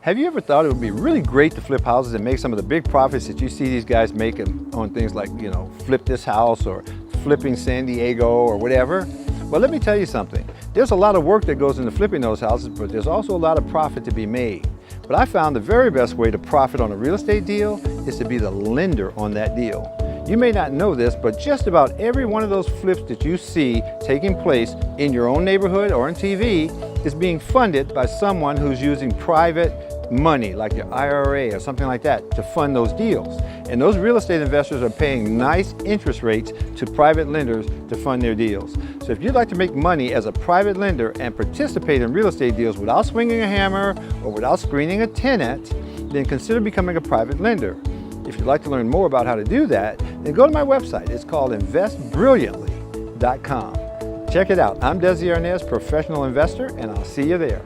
Have you ever thought it would be really great to flip houses and make some of the big profits that you see these guys making on things like, flip this house or flipping San Diego or whatever? Well, let me tell you something. There's a lot of work that goes into flipping those houses, but there's also a lot of profit to be made. But I found the very best way to profit on a real estate deal is to be the lender on that deal. You may not know this, but just about every one of those flips that you see taking place in your own neighborhood or on TV is being funded by someone who's using private money, like your IRA or something like that, to fund those deals. And those real estate investors are paying nice interest rates to private lenders to fund their deals. So if you'd like to make money as a private lender and participate in real estate deals without swinging a hammer or without screening a tenant, then consider becoming a private lender. If you'd like to learn more about how to do that, then go to my website. It's called investbrilliantly.com. Check it out. I'm Desi Arnaz, professional investor, and I'll see you there.